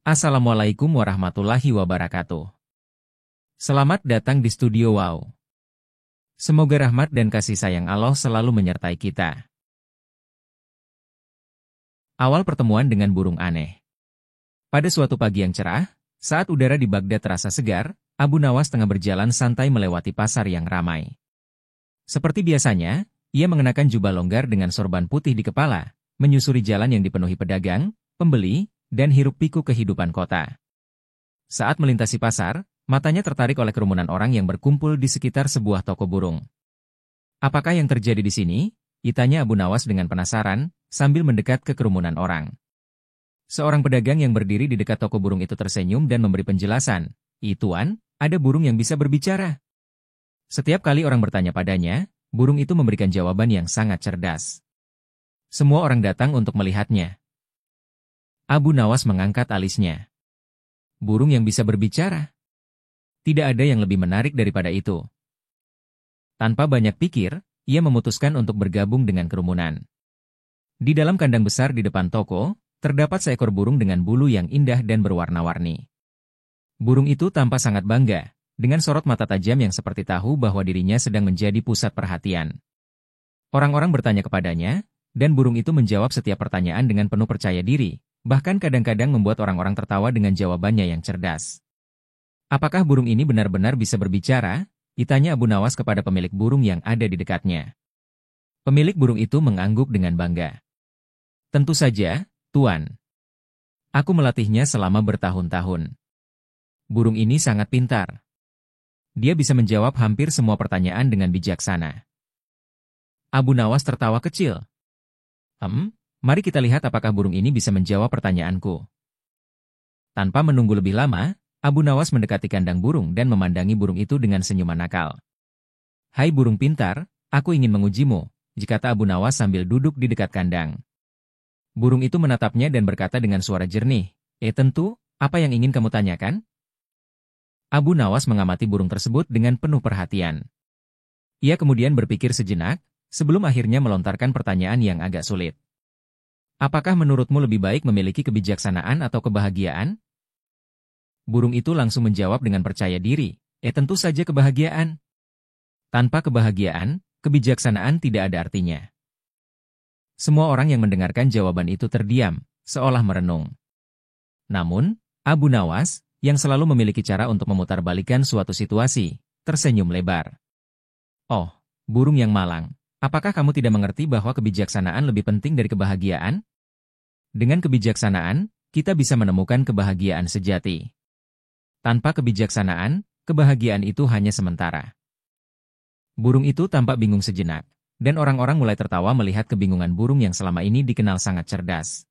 Assalamualaikum warahmatullahi wabarakatuh. Selamat datang di Studio Wow. Semoga rahmat dan kasih sayang Allah selalu menyertai kita. Awal pertemuan dengan burung aneh. Pada suatu pagi yang cerah, saat udara di Baghdad terasa segar, Abu Nawas tengah berjalan santai melewati pasar yang ramai. Seperti biasanya, ia mengenakan jubah longgar dengan sorban putih di kepala, menyusuri jalan yang dipenuhi pedagang, pembeli, dan hiruk-pikuk kehidupan kota. Saat melintasi pasar, matanya tertarik oleh kerumunan orang yang berkumpul di sekitar sebuah toko burung. "Apakah yang terjadi di sini?" tanya Abu Nawas dengan penasaran, sambil mendekat ke kerumunan orang. Seorang pedagang yang berdiri di dekat toko burung itu tersenyum dan memberi penjelasan. "Tuan, ada burung yang bisa berbicara." Setiap kali orang bertanya padanya, burung itu memberikan jawaban yang sangat cerdas. Semua orang datang untuk melihatnya. Abu Nawas mengangkat alisnya. Burung yang bisa berbicara? Tidak ada yang lebih menarik daripada itu. Tanpa banyak pikir, ia memutuskan untuk bergabung dengan kerumunan. Di dalam kandang besar di depan toko, terdapat seekor burung dengan bulu yang indah dan berwarna-warni. Burung itu tampak sangat bangga, dengan sorot mata tajam yang seperti tahu bahwa dirinya sedang menjadi pusat perhatian. Orang-orang bertanya kepadanya, dan burung itu menjawab setiap pertanyaan dengan penuh percaya diri. Bahkan kadang-kadang membuat orang-orang tertawa dengan jawabannya yang cerdas. "Apakah burung ini benar-benar bisa berbicara?" tanya Abu Nawas kepada pemilik burung yang ada di dekatnya. Pemilik burung itu mengangguk dengan bangga. "Tentu saja, Tuan. Aku melatihnya selama bertahun-tahun. Burung ini sangat pintar. Dia bisa menjawab hampir semua pertanyaan dengan bijaksana." Abu Nawas tertawa kecil. Mari kita lihat apakah burung ini bisa menjawab pertanyaanku." Tanpa menunggu lebih lama, Abu Nawas mendekati kandang burung dan memandangi burung itu dengan senyuman nakal. "Hai burung pintar, aku ingin mengujimu," kata Abu Nawas sambil duduk di dekat kandang. Burung itu menatapnya dan berkata dengan suara jernih, Tentu, apa yang ingin kamu tanyakan?" Abu Nawas mengamati burung tersebut dengan penuh perhatian. Ia kemudian berpikir sejenak, sebelum akhirnya melontarkan pertanyaan yang agak sulit. "Apakah menurutmu lebih baik memiliki kebijaksanaan atau kebahagiaan?" Burung itu langsung menjawab dengan percaya diri, tentu saja kebahagiaan. Tanpa kebahagiaan, kebijaksanaan tidak ada artinya." Semua orang yang mendengarkan jawaban itu terdiam, seolah merenung. Namun, Abu Nawas, yang selalu memiliki cara untuk memutarbalikkan suatu situasi, tersenyum lebar. "Oh, burung yang malang. Apakah kamu tidak mengerti bahwa kebijaksanaan lebih penting dari kebahagiaan? Dengan kebijaksanaan, kita bisa menemukan kebahagiaan sejati. Tanpa kebijaksanaan, kebahagiaan itu hanya sementara." Burung itu tampak bingung sejenak, dan orang-orang mulai tertawa melihat kebingungan burung yang selama ini dikenal sangat cerdas.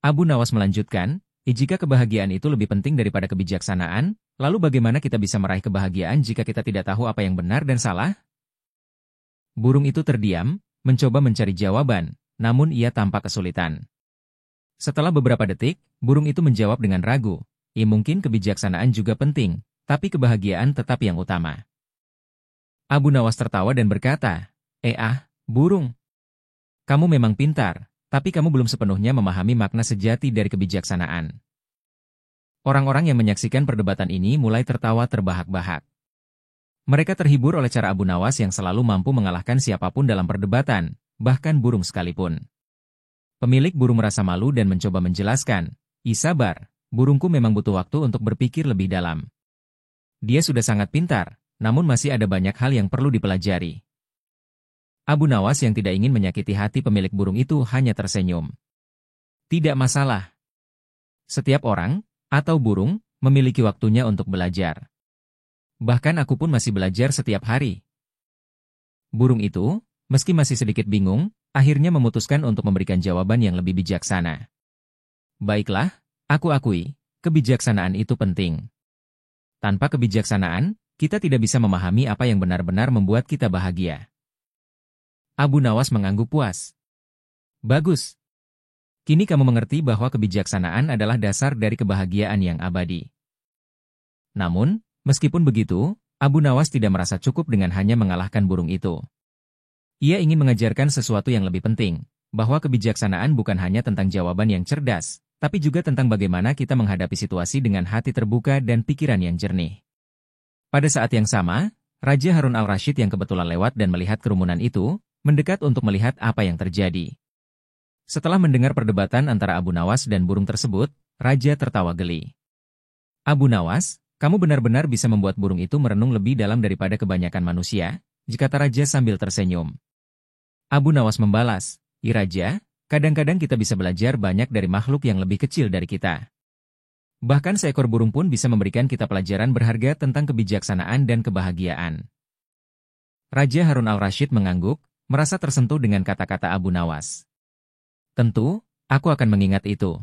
Abu Nawas melanjutkan, "Jika kebahagiaan itu lebih penting daripada kebijaksanaan, lalu bagaimana kita bisa meraih kebahagiaan jika kita tidak tahu apa yang benar dan salah?" Burung itu terdiam, mencoba mencari jawaban, namun ia tampak kesulitan. Setelah beberapa detik, burung itu menjawab dengan ragu, mungkin kebijaksanaan juga penting, tapi kebahagiaan tetap yang utama." Abu Nawas tertawa dan berkata, burung. Kamu memang pintar, tapi kamu belum sepenuhnya memahami makna sejati dari kebijaksanaan." Orang-orang yang menyaksikan perdebatan ini mulai tertawa terbahak-bahak. Mereka terhibur oleh cara Abu Nawas yang selalu mampu mengalahkan siapapun dalam perdebatan, bahkan burung sekalipun. Pemilik burung merasa malu dan mencoba menjelaskan, Sabar, burungku memang butuh waktu untuk berpikir lebih dalam. Dia sudah sangat pintar, namun masih ada banyak hal yang perlu dipelajari." Abu Nawas yang tidak ingin menyakiti hati pemilik burung itu hanya tersenyum. "Tidak masalah. Setiap orang, atau burung, memiliki waktunya untuk belajar. Bahkan aku pun masih belajar setiap hari." Burung itu, meski masih sedikit bingung, akhirnya memutuskan untuk memberikan jawaban yang lebih bijaksana. "Baiklah, aku akui, kebijaksanaan itu penting. Tanpa kebijaksanaan, kita tidak bisa memahami apa yang benar-benar membuat kita bahagia." Abu Nawas mengangguk puas. "Bagus. Kini kamu mengerti bahwa kebijaksanaan adalah dasar dari kebahagiaan yang abadi." Namun, meskipun begitu, Abu Nawas tidak merasa cukup dengan hanya mengalahkan burung itu. Ia ingin mengajarkan sesuatu yang lebih penting, bahwa kebijaksanaan bukan hanya tentang jawaban yang cerdas, tapi juga tentang bagaimana kita menghadapi situasi dengan hati terbuka dan pikiran yang jernih. Pada saat yang sama, Raja Harun al-Rashid yang kebetulan lewat dan melihat kerumunan itu, mendekat untuk melihat apa yang terjadi. Setelah mendengar perdebatan antara Abu Nawas dan burung tersebut, Raja tertawa geli. Abu Nawas, kamu benar-benar bisa membuat burung itu merenung lebih dalam daripada kebanyakan manusia, kata Raja sambil tersenyum. Abu Nawas membalas, Raja, kadang-kadang kita bisa belajar banyak dari makhluk yang lebih kecil dari kita. Bahkan seekor burung pun bisa memberikan kita pelajaran berharga tentang kebijaksanaan dan kebahagiaan. Raja Harun al-Rashid mengangguk, merasa tersentuh dengan kata-kata Abu Nawas. Tentu, aku akan mengingat itu.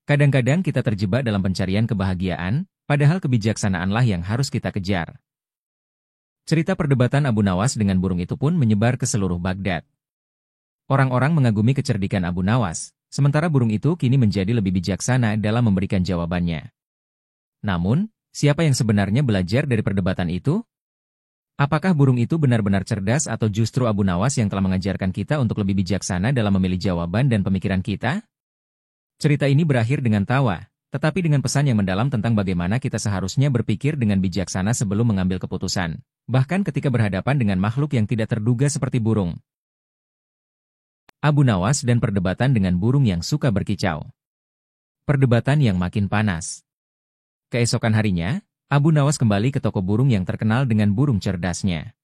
Kadang-kadang kita terjebak dalam pencarian kebahagiaan, padahal kebijaksanaanlah yang harus kita kejar. Cerita perdebatan Abu Nawas dengan burung itu pun menyebar ke seluruh Baghdad. Orang-orang mengagumi kecerdikan Abu Nawas, sementara burung itu kini menjadi lebih bijaksana dalam memberikan jawabannya. Namun, siapa yang sebenarnya belajar dari perdebatan itu? Apakah burung itu benar-benar cerdas atau justru Abu Nawas yang telah mengajarkan kita untuk lebih bijaksana dalam memilih jawaban dan pemikiran kita? Cerita ini berakhir dengan tawa, tetapi dengan pesan yang mendalam tentang bagaimana kita seharusnya berpikir dengan bijaksana sebelum mengambil keputusan, bahkan ketika berhadapan dengan makhluk yang tidak terduga seperti burung. Abu Nawas dan perdebatan dengan burung yang suka berkicau. Perdebatan yang makin panas. Keesokan harinya, Abu Nawas kembali ke toko burung yang terkenal dengan burung cerdasnya.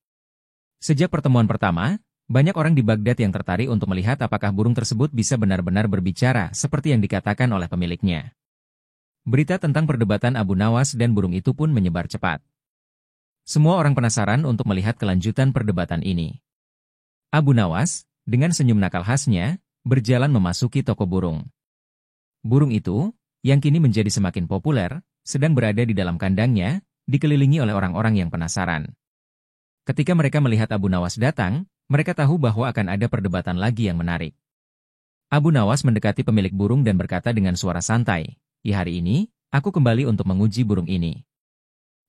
Sejak pertemuan pertama, banyak orang di Baghdad yang tertarik untuk melihat apakah burung tersebut bisa benar-benar berbicara seperti yang dikatakan oleh pemiliknya. Berita tentang perdebatan Abu Nawas dan burung itu pun menyebar cepat. Semua orang penasaran untuk melihat kelanjutan perdebatan ini. Abu Nawas, dengan senyum nakal khasnya, berjalan memasuki toko burung. Burung itu, yang kini menjadi semakin populer, sedang berada di dalam kandangnya, dikelilingi oleh orang-orang yang penasaran. Ketika mereka melihat Abu Nawas datang, mereka tahu bahwa akan ada perdebatan lagi yang menarik. Abu Nawas mendekati pemilik burung dan berkata dengan suara santai, hari ini, aku kembali untuk menguji burung ini.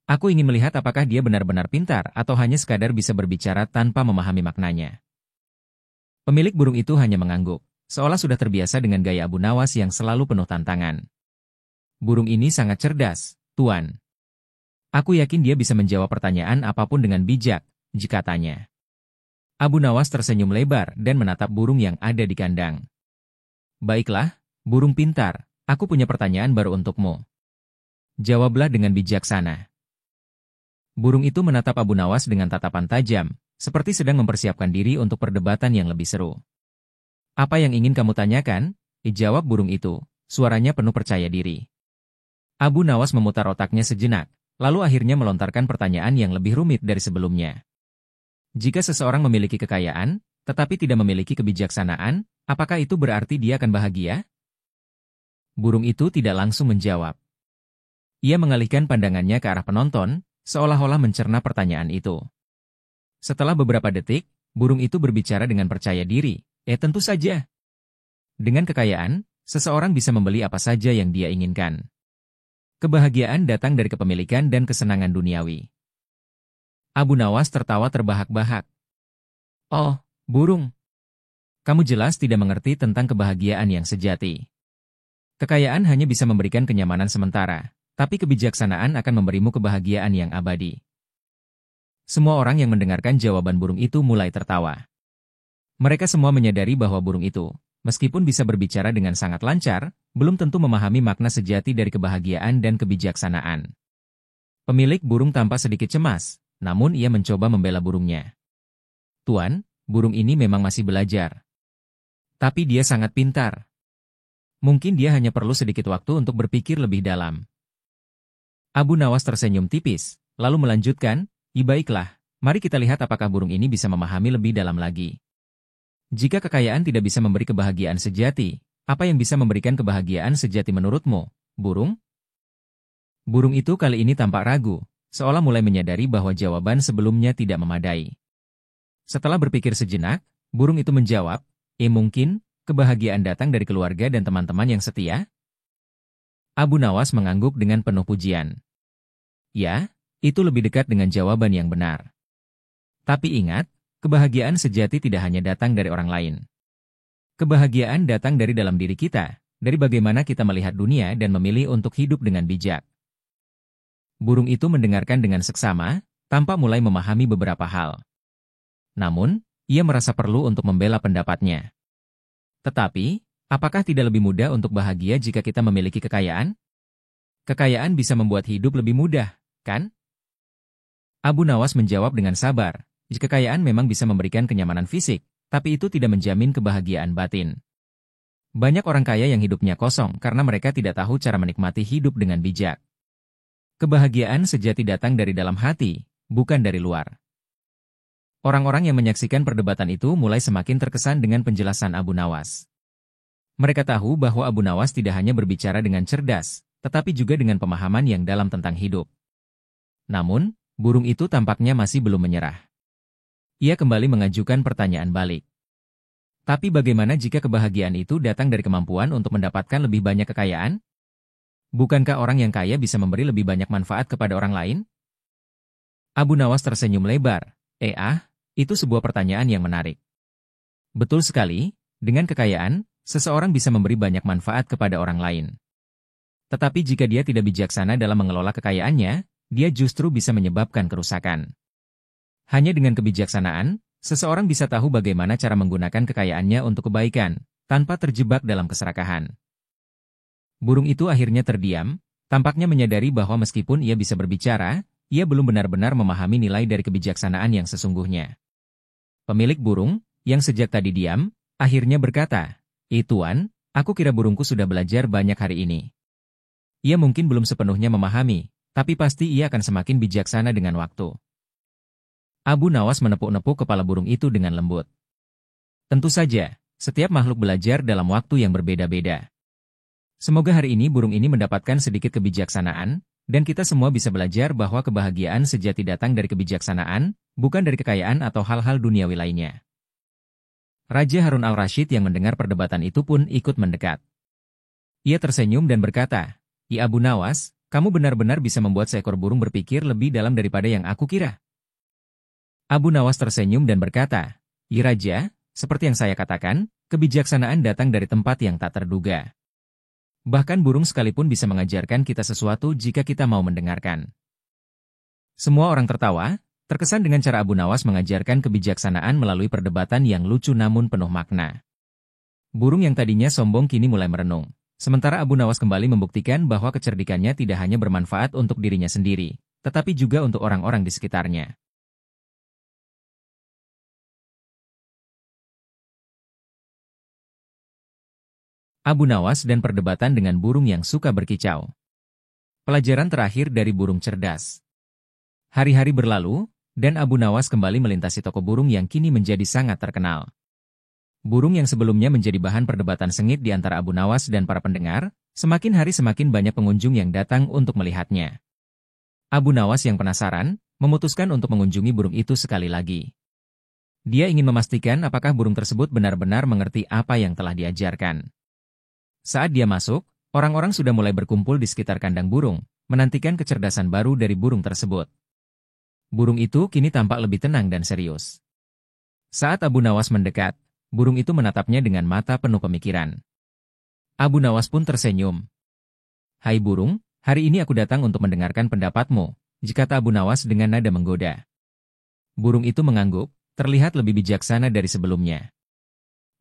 Aku ingin melihat apakah dia benar-benar pintar atau hanya sekadar bisa berbicara tanpa memahami maknanya. Pemilik burung itu hanya mengangguk, seolah sudah terbiasa dengan gaya Abu Nawas yang selalu penuh tantangan. Burung ini sangat cerdas, Tuan. Aku yakin dia bisa menjawab pertanyaan apapun dengan bijak, katanya. Abu Nawas tersenyum lebar dan menatap burung yang ada di kandang. Baiklah, burung pintar, aku punya pertanyaan baru untukmu. Jawablah dengan bijaksana. Burung itu menatap Abu Nawas dengan tatapan tajam, seperti sedang mempersiapkan diri untuk perdebatan yang lebih seru. Apa yang ingin kamu tanyakan? Jawab burung itu, suaranya penuh percaya diri. Abu Nawas memutar otaknya sejenak, lalu akhirnya melontarkan pertanyaan yang lebih rumit dari sebelumnya. Jika seseorang memiliki kekayaan, tetapi tidak memiliki kebijaksanaan, apakah itu berarti dia akan bahagia? Burung itu tidak langsung menjawab. Ia mengalihkan pandangannya ke arah penonton, seolah-olah mencerna pertanyaan itu. Setelah beberapa detik, burung itu berbicara dengan percaya diri, tentu saja. Dengan kekayaan, seseorang bisa membeli apa saja yang dia inginkan. Kebahagiaan datang dari kepemilikan dan kesenangan duniawi. Abu Nawas tertawa terbahak-bahak. Oh, burung. Kamu jelas tidak mengerti tentang kebahagiaan yang sejati. Kekayaan hanya bisa memberikan kenyamanan sementara, tapi kebijaksanaan akan memberimu kebahagiaan yang abadi. Semua orang yang mendengarkan jawaban burung itu mulai tertawa. Mereka semua menyadari bahwa burung itu, meskipun bisa berbicara dengan sangat lancar, belum tentu memahami makna sejati dari kebahagiaan dan kebijaksanaan. Pemilik burung tampak sedikit cemas, namun ia mencoba membela burungnya. Tuan, burung ini memang masih belajar. Tapi dia sangat pintar. Mungkin dia hanya perlu sedikit waktu untuk berpikir lebih dalam. Abu Nawas tersenyum tipis, lalu melanjutkan, baiklah, mari kita lihat apakah burung ini bisa memahami lebih dalam lagi. Jika kekayaan tidak bisa memberi kebahagiaan sejati, apa yang bisa memberikan kebahagiaan sejati menurutmu, burung? Burung itu kali ini tampak ragu, seolah mulai menyadari bahwa jawaban sebelumnya tidak memadai. Setelah berpikir sejenak, burung itu menjawab, mungkin, kebahagiaan datang dari keluarga dan teman-teman yang setia? Abu Nawas mengangguk dengan penuh pujian. Ya, itu lebih dekat dengan jawaban yang benar. Tapi ingat, kebahagiaan sejati tidak hanya datang dari orang lain. Kebahagiaan datang dari dalam diri kita, dari bagaimana kita melihat dunia dan memilih untuk hidup dengan bijak. Burung itu mendengarkan dengan seksama, tanpa mulai memahami beberapa hal. Namun, ia merasa perlu untuk membela pendapatnya. Tetapi, apakah tidak lebih mudah untuk bahagia jika kita memiliki kekayaan? Kekayaan bisa membuat hidup lebih mudah, kan? Abu Nawas menjawab dengan sabar, jika kekayaan memang bisa memberikan kenyamanan fisik, tapi itu tidak menjamin kebahagiaan batin. Banyak orang kaya yang hidupnya kosong karena mereka tidak tahu cara menikmati hidup dengan bijak. Kebahagiaan sejati datang dari dalam hati, bukan dari luar. Orang-orang yang menyaksikan perdebatan itu mulai semakin terkesan dengan penjelasan Abu Nawas. Mereka tahu bahwa Abu Nawas tidak hanya berbicara dengan cerdas, tetapi juga dengan pemahaman yang dalam tentang hidup. Namun, burung itu tampaknya masih belum menyerah. Ia kembali mengajukan pertanyaan balik. Tapi bagaimana jika kebahagiaan itu datang dari kemampuan untuk mendapatkan lebih banyak kekayaan? Bukankah orang yang kaya bisa memberi lebih banyak manfaat kepada orang lain? Abu Nawas tersenyum lebar. Itu sebuah pertanyaan yang menarik. Betul sekali, dengan kekayaan, seseorang bisa memberi banyak manfaat kepada orang lain. Tetapi jika dia tidak bijaksana dalam mengelola kekayaannya, dia justru bisa menyebabkan kerusakan. Hanya dengan kebijaksanaan, seseorang bisa tahu bagaimana cara menggunakan kekayaannya untuk kebaikan, tanpa terjebak dalam keserakahan. Burung itu akhirnya terdiam, tampaknya menyadari bahwa meskipun ia bisa berbicara, ia belum benar-benar memahami nilai dari kebijaksanaan yang sesungguhnya. Pemilik burung, yang sejak tadi diam, akhirnya berkata, Tuan, aku kira burungku sudah belajar banyak hari ini. Ia mungkin belum sepenuhnya memahami, tapi pasti ia akan semakin bijaksana dengan waktu. Abu Nawas menepuk-nepuk kepala burung itu dengan lembut. Tentu saja, setiap makhluk belajar dalam waktu yang berbeda-beda. Semoga hari ini burung ini mendapatkan sedikit kebijaksanaan, dan kita semua bisa belajar bahwa kebahagiaan sejati datang dari kebijaksanaan, bukan dari kekayaan atau hal-hal duniawi lainnya. Raja Harun al-Rashid yang mendengar perdebatan itu pun ikut mendekat. Ia tersenyum dan berkata, Abu Nawas, kamu benar-benar bisa membuat seekor burung berpikir lebih dalam daripada yang aku kira. Abu Nawas tersenyum dan berkata, Raja, seperti yang saya katakan, kebijaksanaan datang dari tempat yang tak terduga. Bahkan burung sekalipun bisa mengajarkan kita sesuatu jika kita mau mendengarkan. Semua orang tertawa, terkesan dengan cara Abu Nawas mengajarkan kebijaksanaan melalui perdebatan yang lucu namun penuh makna. Burung yang tadinya sombong kini mulai merenung, sementara Abu Nawas kembali membuktikan bahwa kecerdikannya tidak hanya bermanfaat untuk dirinya sendiri, tetapi juga untuk orang-orang di sekitarnya. Abu Nawas dan perdebatan dengan burung yang suka berkicau. Pelajaran terakhir dari burung cerdas. Hari-hari berlalu, dan Abu Nawas kembali melintasi toko burung yang kini menjadi sangat terkenal. Burung yang sebelumnya menjadi bahan perdebatan sengit di antara Abu Nawas dan para pendengar, semakin hari semakin banyak pengunjung yang datang untuk melihatnya. Abu Nawas yang penasaran, memutuskan untuk mengunjungi burung itu sekali lagi. Dia ingin memastikan apakah burung tersebut benar-benar mengerti apa yang telah diajarkan. Saat dia masuk, orang-orang sudah mulai berkumpul di sekitar kandang burung, menantikan kecerdasan baru dari burung tersebut. Burung itu kini tampak lebih tenang dan serius. Saat Abu Nawas mendekat, burung itu menatapnya dengan mata penuh pemikiran. Abu Nawas pun tersenyum. Hai burung, hari ini aku datang untuk mendengarkan pendapatmu, kata Abu Nawas dengan nada menggoda. Burung itu mengangguk, terlihat lebih bijaksana dari sebelumnya.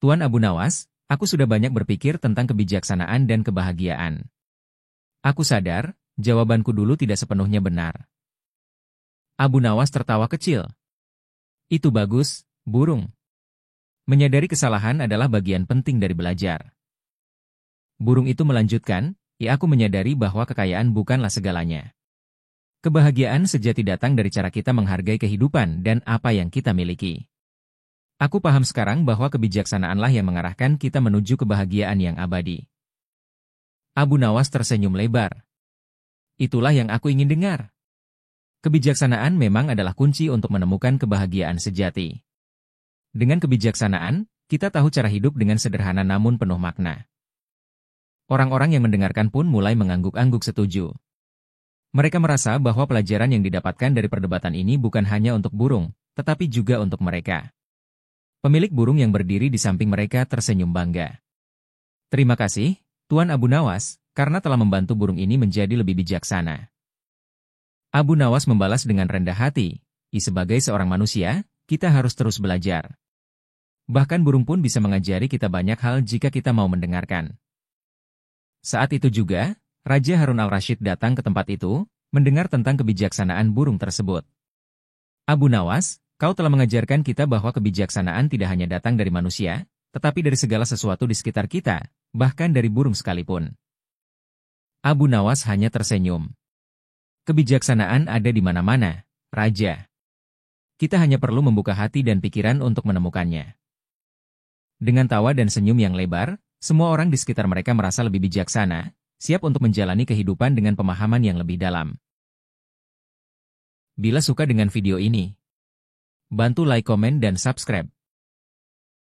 Tuan Abu Nawas, aku sudah banyak berpikir tentang kebijaksanaan dan kebahagiaan. Aku sadar, jawabanku dulu tidak sepenuhnya benar. Abu Nawas tertawa kecil. Itu bagus, burung. Menyadari kesalahan adalah bagian penting dari belajar. Burung itu melanjutkan, aku menyadari bahwa kekayaan bukanlah segalanya. Kebahagiaan sejati datang dari cara kita menghargai kehidupan dan apa yang kita miliki. Aku paham sekarang bahwa kebijaksanaanlah yang mengarahkan kita menuju kebahagiaan yang abadi. Abu Nawas tersenyum lebar. Itulah yang aku ingin dengar. Kebijaksanaan memang adalah kunci untuk menemukan kebahagiaan sejati. Dengan kebijaksanaan, kita tahu cara hidup dengan sederhana namun penuh makna. Orang-orang yang mendengarkan pun mulai mengangguk-angguk setuju. Mereka merasa bahwa pelajaran yang didapatkan dari perdebatan ini bukan hanya untuk burung, tetapi juga untuk mereka. Pemilik burung yang berdiri di samping mereka tersenyum bangga. Terima kasih, Tuan Abu Nawas, karena telah membantu burung ini menjadi lebih bijaksana. Abu Nawas membalas dengan rendah hati, sebagai seorang manusia, kita harus terus belajar. Bahkan burung pun bisa mengajari kita banyak hal jika kita mau mendengarkan. Saat itu juga, Raja Harun al-Rashid datang ke tempat itu, mendengar tentang kebijaksanaan burung tersebut. Abu Nawas, kau telah mengajarkan kita bahwa kebijaksanaan tidak hanya datang dari manusia, tetapi dari segala sesuatu di sekitar kita, bahkan dari burung sekalipun. Abu Nawas hanya tersenyum. Kebijaksanaan ada di mana-mana, Raja. Kita hanya perlu membuka hati dan pikiran untuk menemukannya. Dengan tawa dan senyum yang lebar, semua orang di sekitar mereka merasa lebih bijaksana, siap untuk menjalani kehidupan dengan pemahaman yang lebih dalam. Bila suka dengan video ini, bantu like, komen, dan subscribe.